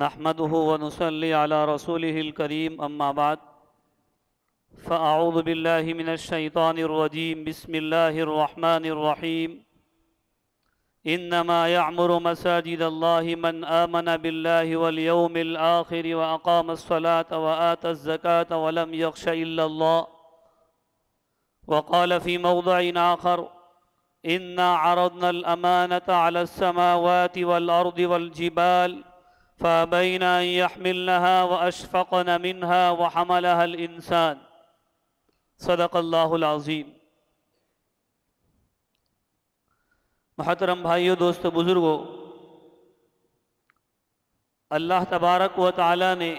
نحمده ونصلي على رسوله الكريم أما بعد فأعوذ بالله من الشيطان الرجيم بسم الله الرحمن الرحيم إنما يعمر مساجد الله من آمن بالله واليوم الآخر وأقام الصلاة وآتى الزكاة ولم يخش إلا الله وقال في موضع آخر إنا عرضنا الأمانة على السماوات والأرض والجبال فأبين أن يحملنها وأشفقن منها وحملها الإنسان صدق اللہ العظیم۔ محترم بھائیو، دوستو، بزرگو، اللہ تبارک و تعالی نے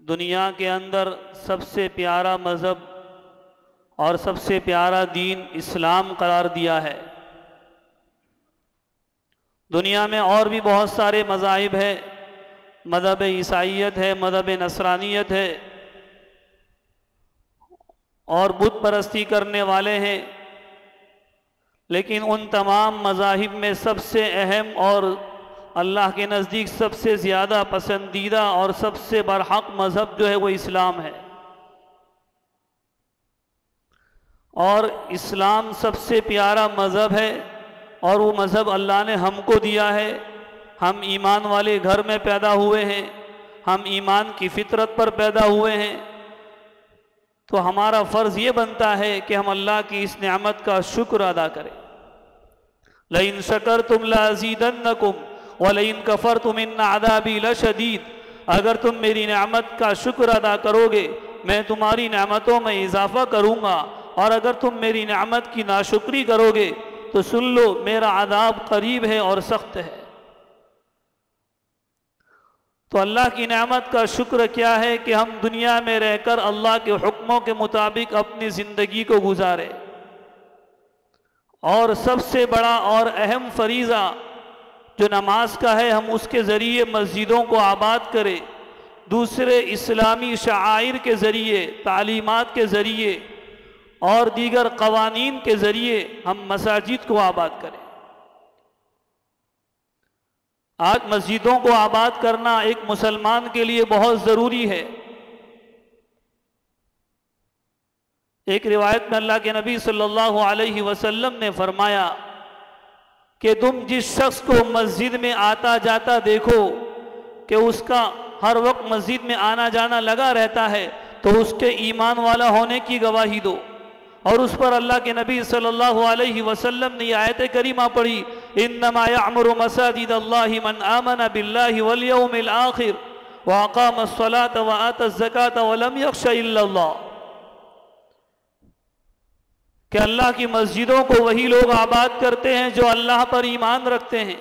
دنیا کے اندر سب سے پیارا مذہب اور سب سے پیارا دین اسلام قرار دیا ہے۔ دنیا میں اور بھی بہت سارے مذاہب ہیں، مذہب عیسائیت ہے، مذہب نصرانیت ہے، اور بت پرستی کرنے والے ہیں، لیکن ان تمام مذاہب میں سب سے اہم اور اللہ کے نزدیک سب سے زیادہ پسندیدہ اور سب سے برحق مذہب جو ہے وہ اسلام ہے۔ اور اسلام سب سے پیارا مذہب ہے، اور وہ مذہب اللہ نے ہم کو دیا ہے۔ ہم ایمان والے گھر میں پیدا ہوئے ہیں، ہم ایمان کی فطرت پر پیدا ہوئے ہیں، تو ہمارا فرض یہ بنتا ہے کہ ہم اللہ کی اس نعمت کا شکر ادا کریں۔ لَإِن شَكَرْتُمْ لَأَزِيدَنَّكُمْ وَلَئِن كَفَرْتُمْ إِنَّ عَذَابِي لَشَدِيدٌ۔ اگر تم میری نعمت کا شکر ادا کرو گے، میں تمہاری نعمتوں میں اضافہ کروں گا، اور اگر تم میری نعمت کی ناشکری کرو گے تو سن لو میرا عذاب قریب ہے اور سخت ہے۔ تو اللہ کی نعمت کا شکر کیا ہے کہ ہم دنیا میں رہ کر اللہ کے حکموں کے مطابق اپنی زندگی کو گزارے، اور سب سے بڑا اور اہم فریضہ جو نماز کا ہے، ہم اس کے ذریعے مسجدوں کو آباد کریں، دوسرے اسلامی شعائر کے ذریعے، تعلیمات کے ذریعے اور دیگر قوانین کے ذریعے ہم مساجد کو آباد کریں۔ آج مسجدوں کو آباد کرنا ایک مسلمان کے لیے بہت ضروری ہے۔ ایک روایت میں اللہ کے نبی صلی اللہ علیہ وسلم نے فرمایا کہ تم جس شخص کو مسجد میں آتا جاتا دیکھو کہ اس کا ہر وقت مسجد میں آنا جانا لگا رہتا ہے، تو اس کے ایمان والا ہونے کی گواہی دو۔ اور اس پر اللہ کے نبی صلی اللہ علیہ وسلم نے یہ آیت کریمہ پڑھی، انما یعمر مساجد اللہ من آمن باللہ والیوم الآخر واقام الصلاة وآتى الزکاة ولم یخش الا اللہ، کہ اللہ کی مسجدوں کو وہی لوگ آباد کرتے ہیں جو اللہ پر ایمان رکھتے ہیں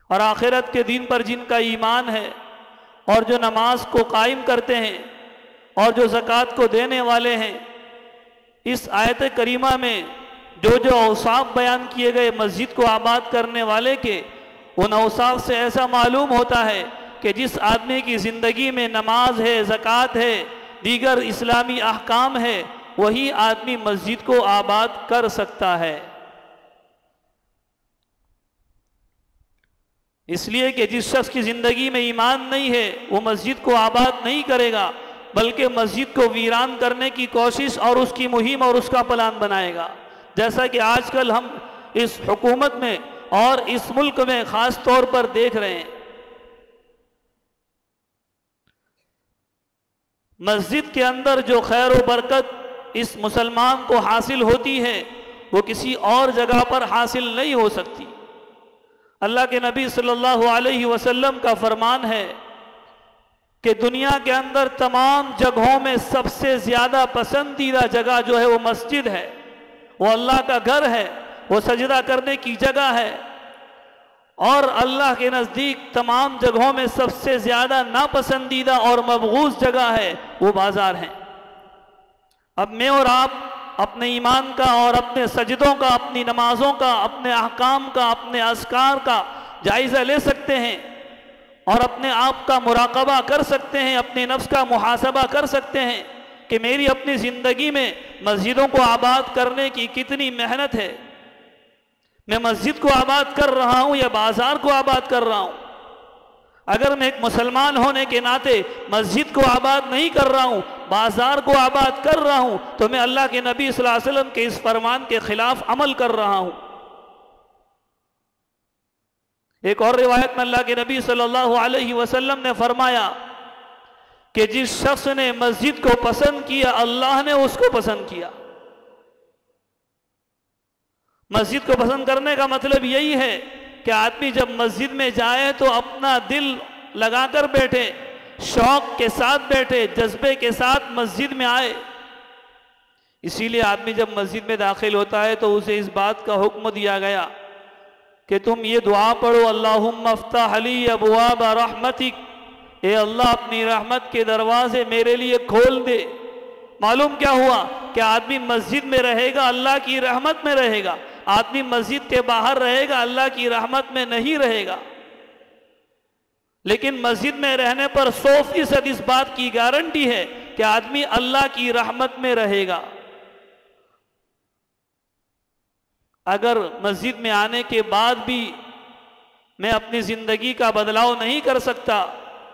اور آخرت کے دن پر جن کا ایمان ہے، اور جو نماز کو قائم کرتے ہیں، اور جو زکوٰۃ کو دینے والے ہیں۔ اس آیت کریمہ میں جو اوصاف بیان کیے گئے مسجد کو آباد کرنے والے کے، ان اوصاف سے ایسا معلوم ہوتا ہے کہ جس آدمی کی زندگی میں نماز ہے، زکوٰۃ ہے، دیگر اسلامی احکام ہے، وہی آدمی مسجد کو آباد کر سکتا ہے۔ اس لیے کہ جس شخص کی زندگی میں ایمان نہیں ہے، وہ مسجد کو آباد نہیں کرے گا، بلکہ مسجد کو ویران کرنے کی کوشش اور اس کی مہم اور اس کا پلان بنائے گا، جیسا کہ آج کل ہم اس حکومت میں اور اس ملک میں خاص طور پر دیکھ رہے ہیں۔ مسجد کے اندر جو خیر و برکت اس مسلمان کو حاصل ہوتی ہے، وہ کسی اور جگہ پر حاصل نہیں ہو سکتی۔ اللہ کے نبی صلی اللہ علیہ وسلم کا فرمان ہے کہ دنیا کے اندر تمام جگہوں میں سب سے زیادہ پسندیدہ جگہ جو ہے وہ مسجد ہے، وہ اللہ کا گھر ہے، وہ سجدہ کرنے کی جگہ ہے، اور اللہ کے نزدیک تمام جگہوں میں سب سے زیادہ ناپسندیدہ اور مبغوض جگہ ہے وہ بازار ہیں۔ اب میں اور آپ اپنے ایمان کا اور اپنے سجدوں کا، اپنی نمازوں کا، اپنے احکام کا، اپنے اذکار کا جائزہ لے سکتے ہیں، اور اپنے آپ کا مراقبہ کر سکتے ہیں، اپنے نفس کا محاسبہ کر سکتے ہیں کہ میری اپنی زندگی میں مسجدوں کو آباد کرنے کی کتنی محنت ہے۔ میں مسجد کو آباد کر رہا ہوں یا بازار کو آباد کر رہا ہوں؟ اگر میں ایک مسلمان ہونے کے ناطے مسجد کو آباد نہیں کر رہا ہوں، بازار کو آباد کر رہا ہوں، تو میں اللہ کے نبی صلی اللہ علیہ وسلم کے اس فرمان کے خلاف عمل کر رہا ہوں۔ ایک اور روایت میں اللہ کے نبی صلی اللہ علیہ وسلم نے فرمایا کہ جس شخص نے مسجد کو پسند کیا اللہ نے اس کو پسند کیا۔ مسجد کو پسند کرنے کا مطلب یہی ہے کہ آدمی جب مسجد میں جائے تو اپنا دل لگا کر بیٹھے، شوق کے ساتھ بیٹھے، جذبے کے ساتھ مسجد میں آئے۔ اسی لیے آدمی جب مسجد میں داخل ہوتا ہے تو اسے اس بات کا حکم دیا گیا کہ تم یہ دعا پڑھو، اللہم افتح لی ابواب رحمتک، اے اللہ اپنی رحمت کے دروازے میرے لیے کھول دے۔ معلوم کیا ہوا کہ آدمی مسجد میں رہے گا اللہ کی رحمت میں رہے گا، آدمی مسجد کے باہر رہے گا اللہ کی رحمت میں نہیں رہے گا۔ لیکن مسجد میں رہنے پر 100% اس بات کی گارنٹی ہے کہ آدمی اللہ کی رحمت میں رہے گا۔ اگر مسجد میں آنے کے بعد بھی میں اپنی زندگی کا بدلاؤ نہیں کر سکتا،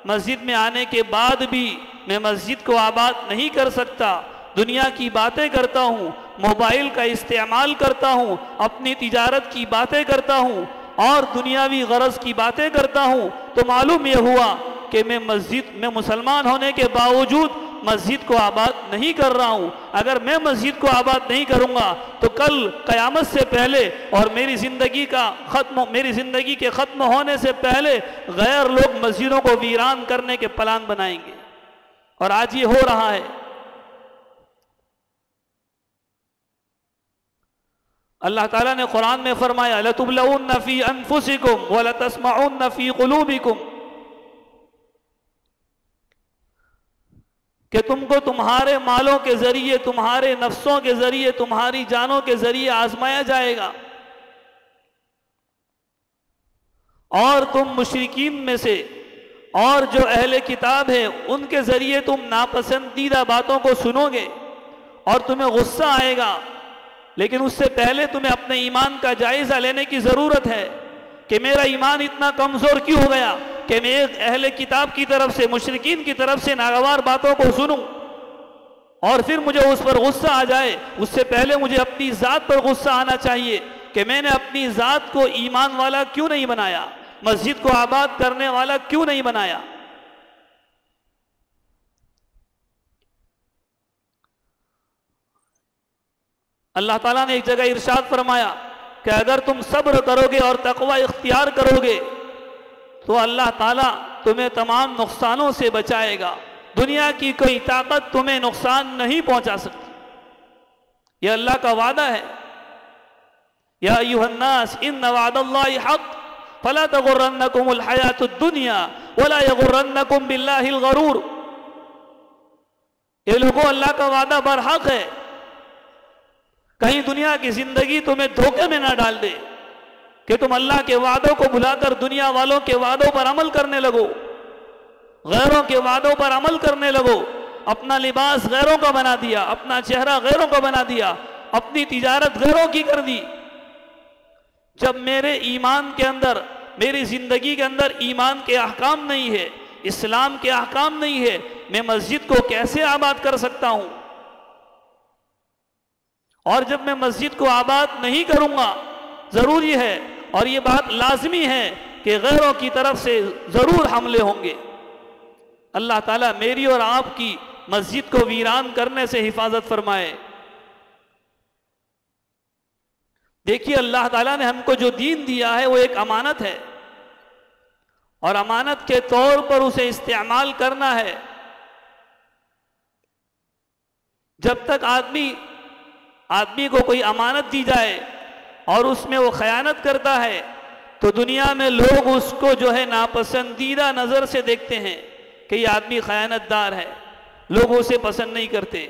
مسجد میں آنے کے بعد بھی میں مسجد کو آباد نہیں کر سکتا، دنیا کی باتیں کرتا ہوں، موبائل کا استعمال کرتا ہوں، اپنی تجارت کی باتیں کرتا ہوں اور دنیاوی غرض کی باتیں کرتا ہوں، تو معلوم یہ ہوا کہ میں مسلمان ہونے کے باوجود مسجد کو آباد نہیں کر رہا ہوں۔ اگر میں مسجد کو آباد نہیں کروں گا تو کل قیامت سے پہلے اور میری زندگی کے ختم ہونے سے پہلے غیر لوگ مسجدوں کو ویران کرنے کے پلان بنائیں گے، اور آج یہ ہو رہا ہے۔ اللہ تعالیٰ نے قرآن میں فرمایا لَتُبْلَوُنَّ فِي أَنفُسِكُمْ وَلَتَسْمَعُنَّ فِي قُلُوبِكُمْ، کہ تم کو تمہارے مالوں کے ذریعے، تمہارے نفسوں کے ذریعے، تمہاری جانوں کے ذریعے آزمایا جائے گا، اور تم مشرکین میں سے اور جو اہل کتاب ہیں ان کے ذریعے تم ناپسندیدہ باتوں کو سنو گے اور تمہیں غصہ آئے گا۔ لیکن اس سے پہلے تمہیں اپنے ایمان کا جائزہ لینے کی ضرورت ہے کہ میرا ایمان اتنا کمزور کیوں ہو گیا کہ میں ایک اہل کتاب کی طرف سے، مشرکین کی طرف سے ناگوار باتوں کو سنوں اور پھر مجھے اس پر غصہ آ جائے۔ اس سے پہلے مجھے اپنی ذات پر غصہ آنا چاہیے کہ میں نے اپنی ذات کو ایمان والا کیوں نہیں بنایا، مسجد کو آباد کرنے والا کیوں نہیں بنایا۔ اللہ تعالیٰ نے ایک جگہ ارشاد فرمایا کہ اگر تم صبر کرو گے اور تقوی اختیار کرو گے تو اللہ تعالیٰ تمہیں تمام نقصانوں سے بچائے گا، دنیا کی کوئی طاقت تمہیں نقصان نہیں پہنچا سکتی۔ یہ اللہ کا وعدہ ہے، یا ایھا الناس ان وعد اللہ حق فلا تغرنکم الحیاۃ الدنیا ولا یغرنکم باللہ الغرور۔ یہ لوگوں، اللہ کا وعدہ برحق ہے، کہیں دنیا کی زندگی تمہیں دھوکے میں نہ ڈال دے کہ تم اللہ کے وعدوں کو بھلا کر دنیا والوں کے وعدوں پر عمل کرنے لگو، غیروں کے وعدوں پر عمل کرنے لگو، اپنا لباس غیروں کا بنا دیا، اپنا چہرہ غیروں کا بنا دیا، اپنی تجارت غیروں کی کر دی۔ جب میرے ایمان کے اندر، میری زندگی کے اندر ایمان کے احکام نہیں ہے، اسلام کے احکام نہیں ہے، میں مسجد کو کیسے آباد کر سکتا ہوں؟ اور جب میں مسجد کو آباد نہیں کروں گا، ضروری ہے اور یہ بات لازمی ہے کہ غیروں کی طرف سے ضرور حملے ہوں گے۔ اللہ تعالیٰ میری اور آپ کی مسجد کو ویران کرنے سے حفاظت فرمائے۔ دیکھیے، اللہ تعالیٰ نے ہم کو جو دین دیا ہے وہ ایک امانت ہے، اور امانت کے طور پر اسے استعمال کرنا ہے۔ جب تک آدمی کو کوئی امانت دی جائے اور اس میں وہ خیانت کرتا ہے تو دنیا میں لوگ اس کو جو ہے ناپسندیدہ نظر سے دیکھتے ہیں کہ یہ آدمی خیانت دار ہے، لوگ اسے پسند نہیں کرتے۔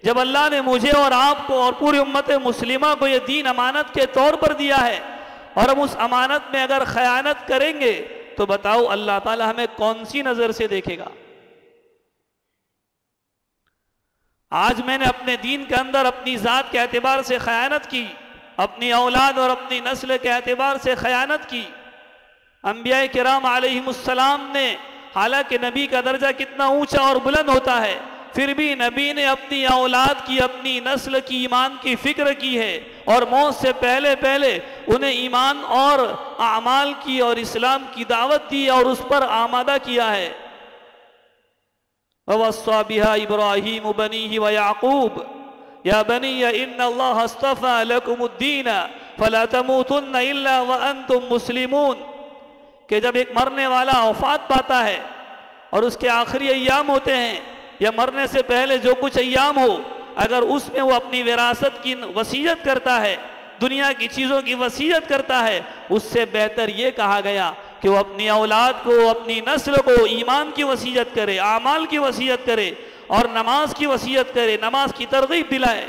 جب اللہ نے مجھے اور آپ کو اور پوری امت مسلمہ کو یہ دین امانت کے طور پر دیا ہے، اور ہم اس امانت میں اگر خیانت کریں گے تو بتاؤ اللہ تعالی ہمیں کون سی نظر سے دیکھے گا؟ آج میں نے اپنے دین کے اندر اپنی ذات کے اعتبار سے خیانت کی، اپنی اولاد اور اپنی نسل کے اعتبار سے خیانت کی، انبیاء کرام علیہم السلام نے، حالانکہ نبی کا درجہ کتنا اونچا اور بلند ہوتا ہے، پھر بھی نبی نے اپنی اولاد کی، اپنی نسل کی ایمان کی فکر کی ہے، اور موت سے پہلے پہلے انہیں ایمان اور اعمال کی اور اسلام کی دعوت دی اور اس پر آمادہ کیا ہے۔ وَوَصَّى بِهَا إِبْرَاهِيمُ بَنِيهِ وَيَعْقُوبُ يَا بَنِيَّ إِنَّ اللَّهَ اصْطَفَى لَكُمُ الدِّينَ فَلَا تَمُوتُنَّ إِلَّا وَأَنْتُمْ مُسْلِمُونَ، کہ جب ایک مرنے والا وفات پاتا ہے اور اس کے آخری ایام ہوتے ہیں، یا مرنے سے پہلے جو کچھ ایام ہو، اگر اس میں وہ اپنی وراثت کی وصیت کرتا ہے، دنیا کی چیزوں کی وصیت کرتا ہے، اس سے بہتر یہ کہا گیا کہ وہ اپنی اولاد کو، اپنی نسل کو ایمان کی وصیت کرے، اعمال کی وصیت کرے اور نماز کی وصیت کرے، نماز کی ترغیب دلائے۔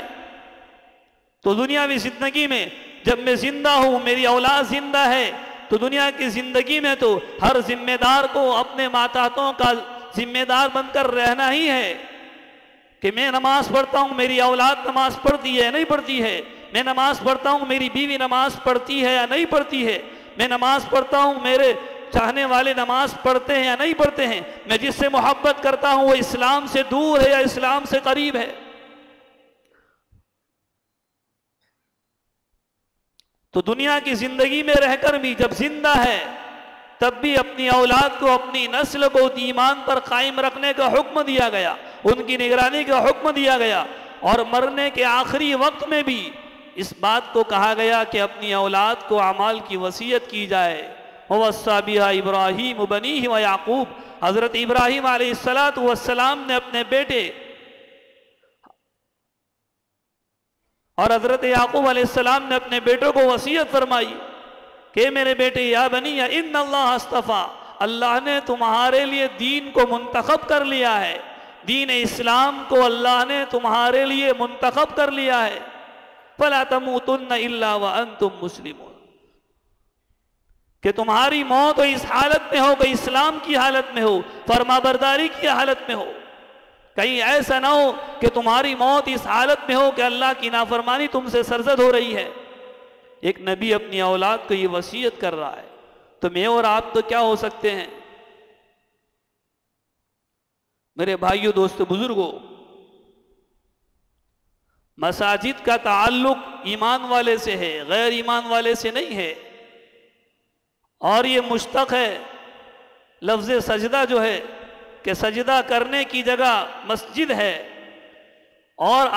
تو دنیاوی زندگی میں جب میں زندہ ہوں، میری اولاد زندہ ہے، تو دنیا کی زندگی میں تو ہر ذمہ دار کو اپنے ماتحتوں کا ذمہ دار بن کر رہنا ہی ہے، کہ میں نماز پڑھتا ہوں، میری اولاد نماز پڑھتی ہے یا نہیں پڑھتی ہے، میں نماز پڑھتا ہوں، میری بیوی نماز پڑھتی ہے یا نہیں پڑھتی ہے، میں نماز پڑھتا ہوں، میرے چاہنے والے نماز پڑھتے ہیں یا نہیں پڑھتے ہیں، میں جس سے محبت کرتا ہوں وہ اسلام سے دور ہے یا اسلام سے قریب ہے۔ تو دنیا کی زندگی میں رہ کر بھی جب زندہ ہے، تب بھی اپنی اولاد کو، اپنی نسل کو ایمان پر قائم رکھنے کا حکم دیا گیا، ان کی نگرانی کا حکم دیا گیا، اور مرنے کے آخری وقت میں بھی اس بات کو کہا گیا کہ اپنی اولاد کو اعمال کی وصیت کی جائے۔ وَوَصَّى بِهَا إِبْرَاهِيمُ بَنِيهِ وَيَعْقُوبُ، حضرت ابراہیم علیہ السلام نے اپنے بیٹے اور حضرت یعقوب علیہ السلام نے اپنے بیٹوں کو وصیت فرمائی کہ میرے بیٹے، یا بنی ان اللہ اصطفیٰ، اللہ نے تمہارے لیے دین کو منتخب کر لیا ہے، دین اسلام کو اللہ نے تمہارے لیے منتخب کر لیا ہے، فلا تموتن الا وانتم مسلمون، کہ تمہاری موت اس حالت میں ہو کہ اسلام کی حالت میں ہو، فرما برداری کی حالت میں ہو، کہیں ایسا نہ ہو کہ تمہاری موت اس حالت میں ہو کہ اللہ کی نافرمانی تم سے سرزد ہو رہی ہے۔ ایک نبی اپنی اولاد کو یہ وصیت کر رہا ہے، تو میں اور آپ تو کیا ہو سکتے ہیں؟ میرے بھائیو، دوستو، بزرگوں، مساجد کا تعلق ایمان والے سے ہے، غیر ایمان والے سے نہیں ہے، اور یہ مشتق ہے لفظ سجدہ جو ہے کہ سجدہ کرنے کی جگہ مسجد ہے، اور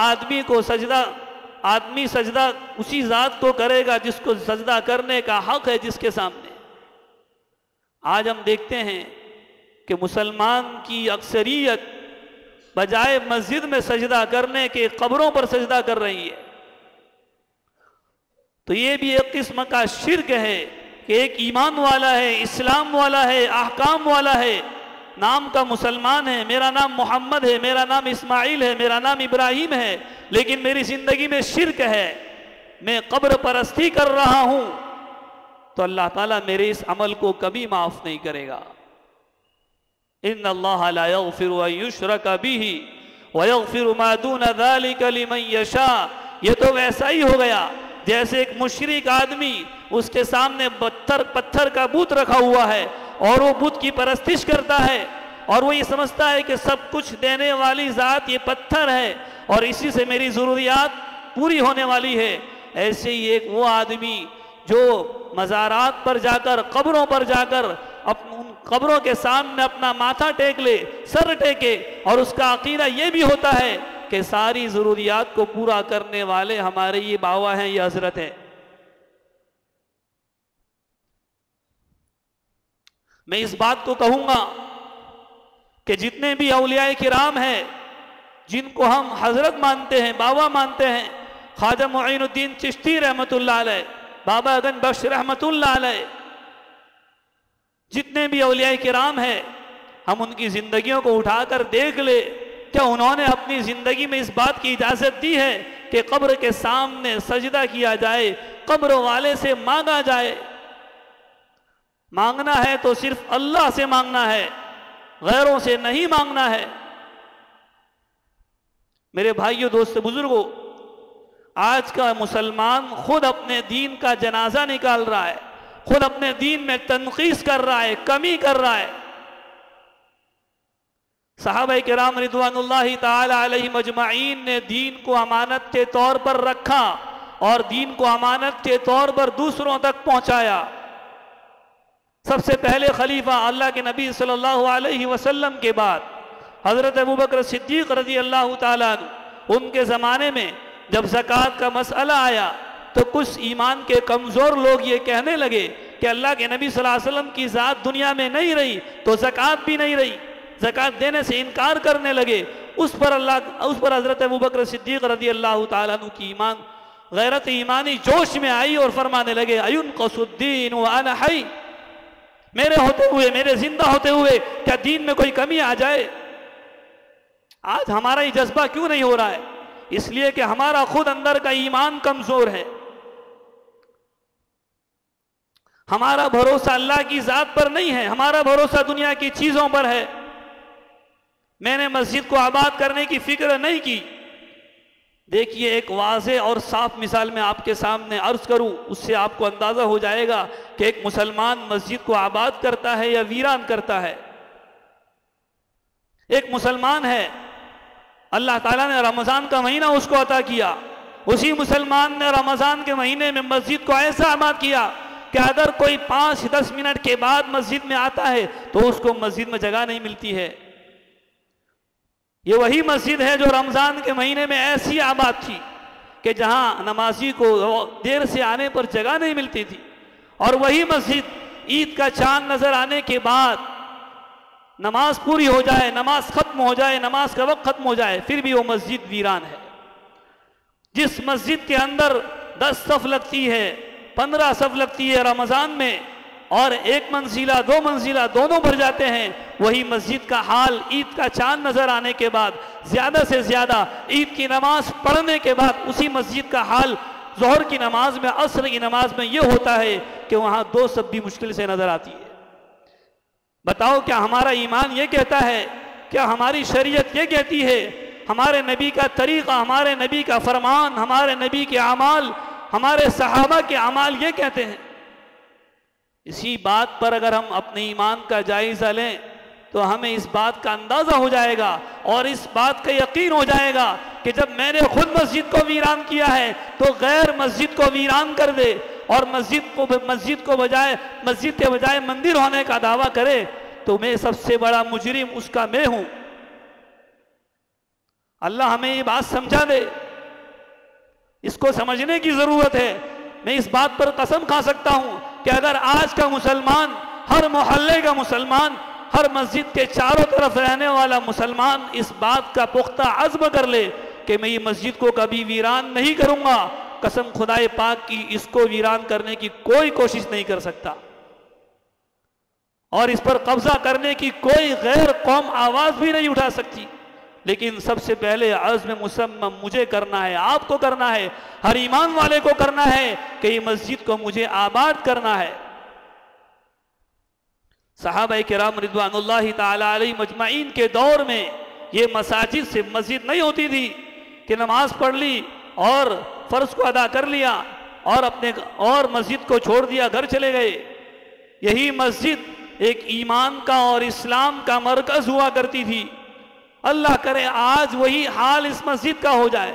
آدمی سجدہ اسی ذات کو کرے گا جس کو سجدہ کرنے کا حق ہے، جس کے سامنے۔ آج ہم دیکھتے ہیں کہ مسلمان کی اکثریت بجائے مسجد میں سجدہ کرنے کے قبروں پر سجدہ کر رہی ہے، تو یہ بھی ایک قسم کا شرک ہے کہ ایک ایمان والا ہے، اسلام والا ہے، احکام والا ہے، نام کا مسلمان ہے، میرا نام محمد ہے، میرا نام اسماعیل ہے، میرا نام ابراہیم ہے، لیکن میری زندگی میں شرک ہے، میں قبر پرستی کر رہا ہوں، تو اللہ تعالیٰ میرے اس عمل کو کبھی معاف نہیں کرے گا۔ ان اللہ لا یغفر ان یشرک بہ ویغفر ما دون ذلک لمن یشاء، یہ تو ویسا ہی ہو گیا جیسے ایک مشرک آدمی، اس کے سامنے پتھر کا بت رکھا ہوا ہے اور وہ بت کی پرستش کرتا ہے، اور وہ یہ سمجھتا ہے کہ سب کچھ دینے والی ذات یہ پتھر ہے اور اسی سے میری ضروریات پوری ہونے والی ہے۔ ایسے ہی ایک وہ آدمی جو مزارات پر جا کر، قبروں پر جا کر ان قبروں کے سامنے اپنا ماتھا ٹیک لے، سر ٹیکے، اور اس کا عقیدہ یہ بھی ہوتا ہے کہ ساری ضروریات کو پورا کرنے والے ہمارے یہ باوا ہیں، یہ حضرت ہے۔ میں اس بات کو کہوں گا کہ جتنے بھی اولیاء کرام ہیں جن کو ہم حضرت مانتے ہیں، باوا مانتے ہیں، خواجہ معین الدین چشتی رحمت اللہ علیہ، بابا گنج بخش رحمت اللہ علیہ، جتنے بھی اولیاء کرام ہیں، ہم ان کی زندگیوں کو اٹھا کر دیکھ لے، کیا انہوں نے اپنی زندگی میں اس بات کی اجازت دی ہے کہ قبر کے سامنے سجدہ کیا جائے، قبر والے سے مانگا جائے؟ مانگنا ہے تو صرف اللہ سے مانگنا ہے، غیروں سے نہیں مانگنا ہے۔ میرے بھائیو، دوست، بزرگوں، آج کا مسلمان خود اپنے دین کا جنازہ نکال رہا ہے، خود اپنے دین میں تنقیص کر رہا ہے، کمی کر رہا ہے۔ صحابہ کرام رضوان اللہ تعالی علیہم اجمعین نے دین کو امانت کے طور پر رکھا اور دین کو امانت کے طور پر دوسروں تک پہنچایا۔ سب سے پہلے خلیفہ اللہ کے نبی صلی اللہ علیہ وسلم کے بعد حضرت ابوبکر صدیق رضی اللہ تعالیٰ عنہ، ان کے زمانے میں جب زکوٰۃ کا مسئلہ آیا تو کچھ ایمان کے کمزور لوگ یہ کہنے لگے کہ اللہ کے نبی صلی اللہ علیہ وسلم کی ذات دنیا میں نہیں رہی تو زکوٰۃ بھی نہیں رہی، زکوٰۃ دینے سے انکار کرنے لگے۔ اس پر حضرت ابوبکر صدیق رضی اللہ تعالیٰ عنہ کی غیرت ایمانی جوش میں آئی اور فرمانے لگے اَيُنْقَصُ الدِّينُ وَأَنَا حَيٌّ، میرے ہوتے ہوئے، میرے زندہ ہوتے ہوئے کیا دین میں کوئی کمی آ جائے؟ آج ہمارا یہ جذبہ کیوں نہیں ہو رہا ہے؟ اس لیے کہ ہمارا خود اندر کا ایمان کمزور ہے۔ ہمارا بھروسہ اللہ کی ذات پر نہیں ہے، ہمارا بھروسہ دنیا کی چیزوں پر ہے۔ میں نے مسجد کو آباد کرنے کی فکر نہیں کی۔ دیکھیے ایک واضح اور صاف مثال میں آپ کے سامنے عرض کروں، اس سے آپ کو اندازہ ہو جائے گا کہ ایک مسلمان مسجد کو آباد کرتا ہے یا ویران کرتا ہے۔ ایک مسلمان ہے، اللہ تعالیٰ نے رمضان کا مہینہ اس کو عطا کیا، اسی مسلمان نے رمضان کے مہینے میں مسجد کو ایسا آباد کیا کہ اگر کوئی 5-10 منٹ کے بعد مسجد میں آتا ہے تو اس کو مسجد میں جگہ نہیں ملتی ہے۔ یہ وہی مسجد ہے جو رمضان کے مہینے میں ایسی آباد تھی کہ جہاں نمازی کو دیر سے آنے پر جگہ نہیں ملتی تھی، اور وہی مسجد عید کا چاند نظر آنے کے بعد نماز پوری ہو جائے، نماز ختم ہو جائے، نماز کا وقت ختم ہو جائے، پھر بھی وہ مسجد ویران ہے۔ جس مسجد کے اندر 10 صف لگتی ہے، 15 صف لگتی ہے رمضان میں، اور 1 منزلہ 2 منزلہ دونوں بھر جاتے ہیں، وہی مسجد کا حال عید کا چاند نظر آنے کے بعد زیادہ سے زیادہ عید کی نماز پڑھنے کے بعد اسی مسجد کا حال ظہر کی نماز میں، عصر کی نماز میں یہ ہوتا ہے کہ وہاں 2 صف بھی مشکل سے نظر آتی ہے۔ بتاؤ کیا ہمارا ایمان یہ کہتا ہے، کیا ہماری شریعت یہ کہتی ہے، ہمارے نبی کا طریقہ، ہمارے نبی کا فرمان، ہمارے نبی کے اعمال، ہمارے صحابہ کے اعمال یہ کہتے ہیں؟ اسی بات پر اگر ہم اپنے ایمان کا جائزہ لیں تو ہمیں اس بات کا اندازہ ہو جائے گا اور اس بات کا یقین ہو جائے گا کہ جب میں نے خود مسجد کو ویران کیا ہے تو غیر مسجد کو ویران کر دے اور مسجد کے بجائے مندر ہونے کا دعویٰ کرے تو میں سب سے بڑا مجرم اس کا میں ہوں۔ اللہ ہمیں یہ بات سمجھا دے، اس کو سمجھنے کی ضرورت ہے۔ میں اس بات پر قسم کھا سکتا ہوں کہ اگر آج کا مسلمان، ہر محلے کا مسلمان، ہر مسجد کے چاروں طرف رہنے والا مسلمان اس بات کا پختہ عزم کر لے کہ میں یہ مسجد کو کبھی ویران نہیں کروں گا، قسم خدائے پاک کی اس کو ویران کرنے کی کوئی کوشش نہیں کر سکتا، اور اس پر قبضہ کرنے کی کوئی غیر قوم آواز بھی نہیں اٹھا سکتی۔ لیکن سب سے پہلے عزم مصمم مجھے کرنا ہے، آپ کو کرنا ہے، ہر ایمان والے کو کرنا ہے کہ یہ مسجد کو مجھے آباد کرنا ہے۔ صحابہ کرام رضوان اللہ تعالی علیہ مجمعین کے دور میں یہ مساجد سے مسجد نہیں ہوتی تھی کہ نماز پڑھ لی اور فرض کو ادا کر لیا اور مسجد کو چھوڑ دیا، گھر چلے گئے۔ یہی مسجد ایک ایمان کا اور اسلام کا مرکز ہوا کرتی تھی۔ اللہ کرے آج وہی حال اس مسجد کا ہو جائے۔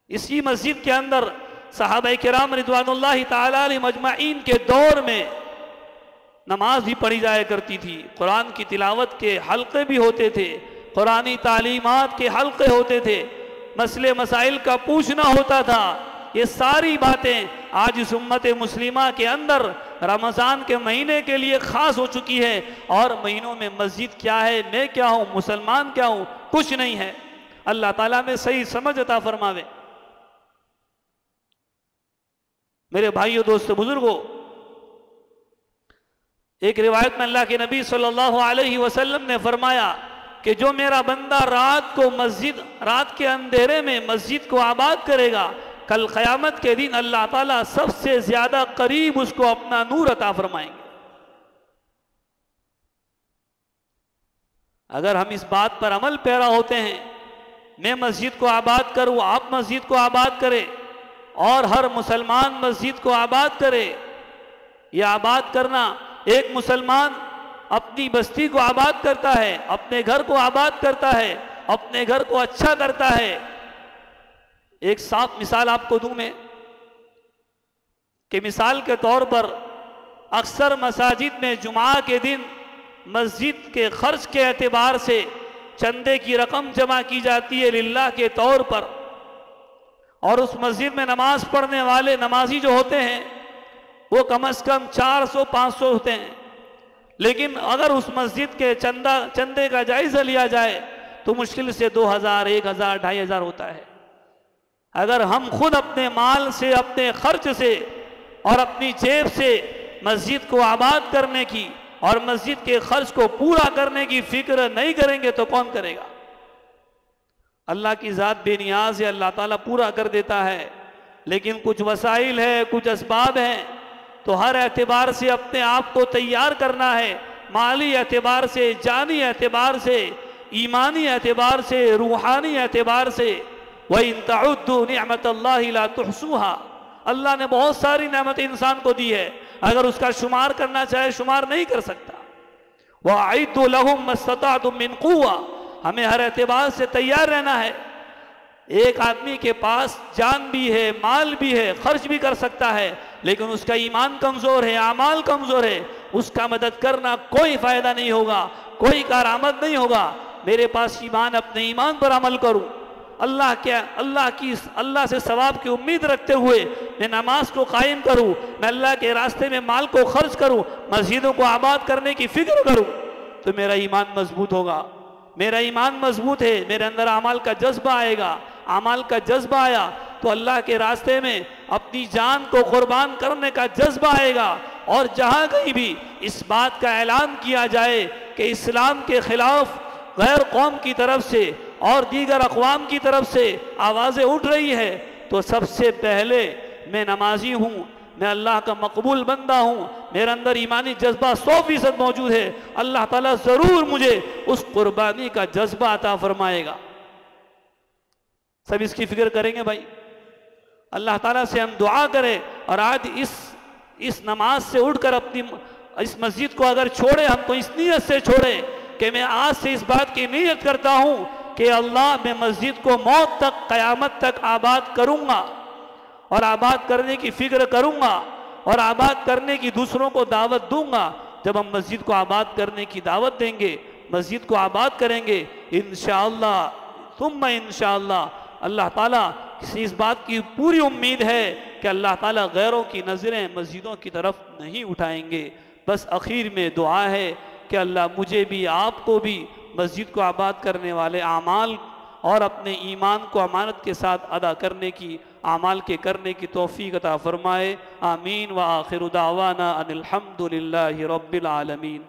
اسی مسجد کے اندر صحابہ کرام رضوان اللہ تعالی علیہ مجمعین کے دور میں نماز بھی پڑھی جائے کرتی تھی، قرآن کی تلاوت کے حلقے بھی ہوتے تھے، قرآنی تعلیمات کے حلقے ہوتے تھے، مسئلے مسائل کا پوچھنا ہوتا تھا۔ یہ ساری باتیں آج اس امت مسلمہ کے اندر رمضان کے مہینے کے لیے خاص ہو چکی ہے، اور مہینوں میں مسجد کیا ہے، میں کیا ہوں، مسلمان کیا ہوں، کچھ نہیں ہے۔ اللہ تعالیٰ میں صحیح سمجھ عطا فرماوے۔ میرے بھائیو، دوستو، بزرگوں، ایک روایت میں اللہ کے نبی صلی اللہ علیہ وسلم نے فرمایا کہ جو میرا بندہ رات کے اندھیرے میں مسجد کو آباد کرے گا، کل قیامت کے دن اللہ تعالیٰ سب سے زیادہ قریب اس کو اپنا نور عطا فرمائیں گے۔ اگر ہم اس بات پر عمل پیرا ہوتے ہیں، میں مسجد کو آباد کروں، آپ مسجد کو آباد کریں، اور ہر مسلمان مسجد کو آباد کرے، یہ آباد کرنا، ایک مسلمان اپنی بستی کو آباد کرتا ہے، اپنے گھر کو آباد کرتا ہے، اپنے گھر کو اچھا کرتا ہے۔ ایک صاف مثال آپ کو دوں میں کہ مثال کے طور پر اکثر مساجد میں جمعہ کے دن مسجد کے خرچ کے اعتبار سے چندے کی رقم جمع کی جاتی ہے للہ کے طور پر، اور اس مسجد میں نماز پڑھنے والے نمازی جو ہوتے ہیں وہ کم از کم 400-500 ہوتے ہیں، لیکن اگر اس مسجد کے چندے کا جائزہ لیا جائے تو مشکل سے 2000، 1000، 2500 ہوتا ہے۔ اگر ہم خود اپنے مال سے، اپنے خرچ سے اور اپنی جیب سے مسجد کو آباد کرنے کی اور مسجد کے خرچ کو پورا کرنے کی فکر نہیں کریں گے تو کون کرے گا؟ اللہ کی ذات بے نیاز ہے، اللہ تعالیٰ پورا کر دیتا ہے، لیکن کچھ وسائل ہے، کچھ اسباب ہیں، تو ہر اعتبار سے اپنے آپ کو تیار کرنا ہے، مالی اعتبار سے، جانی اعتبار سے، ایمانی اعتبار سے، روحانی اعتبار سے۔ وَإِن تَعُدُّوا نِعْمَةَ اللَّهِ لَا تُحْصُوهَا، اللہ نے بہت ساری نعمتیں انسان کو دی ہے، اگر اس کا شمار کرنا چاہے شمار نہیں کر سکتا۔ وَأَعِدُّوا لَهُم مَّا اسْتَطَعْتُم مِّن قُوَّةٍ، ہمیں ہر اعتبار سے تیار رہنا ہے۔ ایک آدمی کے پاس جان بھی ہے، مال بھی ہے، خرچ بھی کر سکتا ہے، لیکن اس کا ایمان کمزور ہے، اعمال کمزور ہے، اس کا مدد کرنا کوئی فائدہ نہیں ہوگا، کوئی کارآمد نہیں ہوگا۔ میرے پاس ایمان، اپنے ایمان پر عمل کروں، اللہ سے ثواب کی امید رکھتے ہوئے میں نماز کو قائم کروں، میں اللہ کے راستے میں مال کو خرچ کروں، مسجدوں کو آباد کرنے کی فکر کروں، تو میرا ایمان مضبوط ہوگا۔ میرا ایمان مضبوط ہے، میرے اندر اعمال کا جذبہ آئے گا، اعمال کا جذبہ آیا تو اللہ کے راستے میں اپنی جان کو قربان کرنے کا جذبہ آئے گا، اور جہاں کہیں بھی اس بات کا اعلان کیا جائے کہ اسلام کے خلاف غیر قوم کی طرف سے اور دیگر اقوام کی طرف سے آوازیں اٹھ رہی ہے، تو سب سے پہلے میں نمازی ہوں، میں اللہ کا مقبول بندہ ہوں، میرے اندر ایمانی جذبہ 100% موجود ہے، اللہ تعالیٰ ضرور مجھے اس قربانی کا جذبہ عطا فرمائے گا۔ سب اس کی فکر کریں گے بھائی؟ اللہ تعالیٰ سے ہم دعا کریں، اور آج اس نماز سے اٹھ کر اپنی اس مسجد کو اگر چھوڑے، ہم کو اس نیت سے چھوڑے کہ میں آج سے اس بات کی نیت کرتا ہوں کہ اللہ، میں مسجد کو موت تک، قیامت تک آباد کروں گا، اور آباد کرنے کی فکر کروں گا، اور آباد کرنے کی دوسروں کو دعوت دوں گا۔ جب ہم مسجد کو آباد کرنے کی دعوت دیں گے، مسجد کو آباد کریں گے، انشاءاللہ ثم انشاءاللہ اللہ تعالیٰ اس بات کی پوری امید ہے کہ اللہ تعالیٰ غیروں کی نظریں مسجدوں کی طرف نہیں اٹھائیں گے۔ بس اخیر میں دعا ہے کہ اللہ مجھے بھی، آپ کو بھی مسجد کو آباد کرنے والے اعمال اور اپنے ایمان کو امانت کے ساتھ ادا کرنے کی، اعمال کے کرنے کی توفیق عطا فرمائے۔ آمین۔ وآخر دعوانا ان الحمد للہ رب العالمین۔